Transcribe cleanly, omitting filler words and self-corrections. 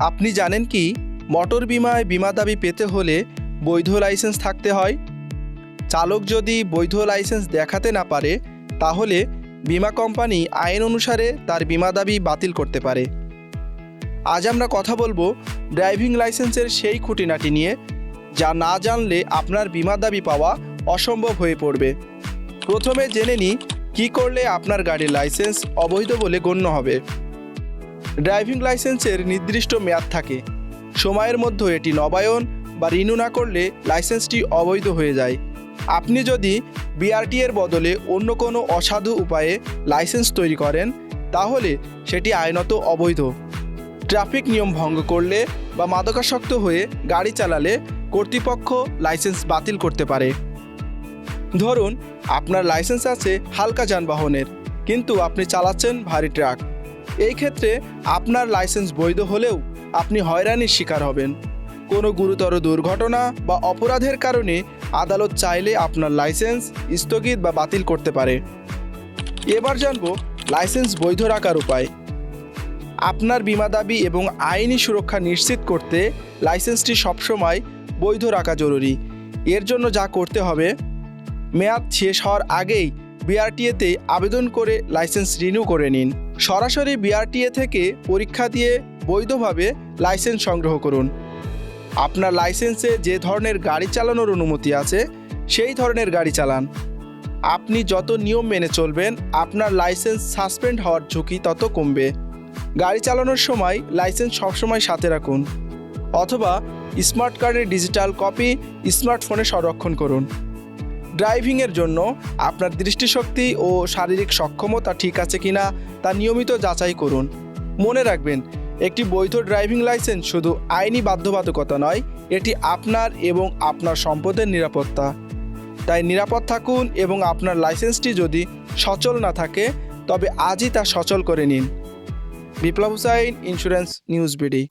আপনি জানেন কি মোটর বিমায় বিমা দাবি পেতে হলে বৈধ লাইসেন্স থাকতে হয়। চালক যদি বৈধ লাইসেন্স দেখাতে না পারে তাহলে বিমা কোম্পানি আইন অনুসারে তার বিমা দাবি বাতিল করতে পারে। আজ আমরা কথা বলবো ড্রাইভিং লাইসেন্সের সেই খুঁটিনাটি নিয়ে যা না জানলে আপনার বিমা দাবি পাওয়া অসম্ভব হয়ে পড়বে। প্রথমে জেনে নিই কী করলে আপনার গাড়ির লাইসেন্স অবৈধ বলে গণ্য হবে। ড্রাইভিং লাইসেন্সের নির্দিষ্ট মেয়াদ থাকে, সময়ের মধ্যে এটি নবায়ন বা রিনিউ না করলে লাইসেন্সটি অবৈধ হয়ে যায়। আপনি যদি বিআরটি এর বদলে অন্য কোনো অসাধু উপায়ে লাইসেন্স তৈরি করেন তাহলে সেটি আইনত অবৈধ। ট্রাফিক নিয়ম ভঙ্গ করলে বা মাদকাসক্ত হয়ে গাড়ি চালালে কর্তৃপক্ষ লাইসেন্স বাতিল করতে পারে। ধরুন আপনার লাইসেন্স আছে হালকা যানবাহনের, কিন্তু আপনি চালাচ্ছেন ভারী ট্রাক। এই ক্ষেত্রে আপনার লাইসেন্স বৈধ হলেও আপনি হয়রানির শিকার হবেন। কোনো গুরুতর দুর্ঘটনা বা অপরাধের কারণে আদালত চাইলে আপনার লাইসেন্স স্থগিত বা বাতিল করতে পারে। এবার জানব লাইসেন্স বৈধ রাখার উপায়। আপনার বিমা দাবি এবং আইনি সুরক্ষা নিশ্চিত করতে লাইসেন্সটি সবসময় বৈধ রাখা জরুরি। এর জন্য যা করতে হবে, মেয়াদ শেষ হওয়ার আগেই বিআরটিএতে আবেদন করে লাইসেন্স রিনিউ করে নিন। সরাসরি বিআরটিএ থেকে পরীক্ষা দিয়ে বৈধভাবে লাইসেন্স সংগ্রহ করুন। আপনার লাইসেন্সে যে ধরনের গাড়ি চালানোর অনুমতি আছে সেই ধরনের গাড়ি চালান। আপনি যত নিয়ম মেনে চলবেন আপনার লাইসেন্স সাসপেন্ড হওয়ার ঝুঁকি তত কমবে। গাড়ি চালানোর সময় লাইসেন্স সবসময় সাথে রাখুন, অথবা স্মার্ট কার্ডের ডিজিটাল কপি স্মার্টফোনে সংরক্ষণ করুন। ড্রাইভিংয়ের জন্য আপনার দৃষ্টিশক্তি ও শারীরিক সক্ষমতা ঠিক আছে কিনা তা নিয়মিত যাচাই করুন। মনে রাখবেন, একটি বৈধ ড্রাইভিং লাইসেন্স শুধু আইনি বাধ্যবাধকতা নয়, এটি আপনার এবং আপনার সম্পদের নিরাপত্তা। তাই নিরাপদ থাকুন এবং আপনার লাইসেন্সটি যদি সচল না থাকে তবে আজই তা সচল করে নিন। বিপ্লব হুসাইন, ইন্স্যুরেন্স নিউজ বিডি।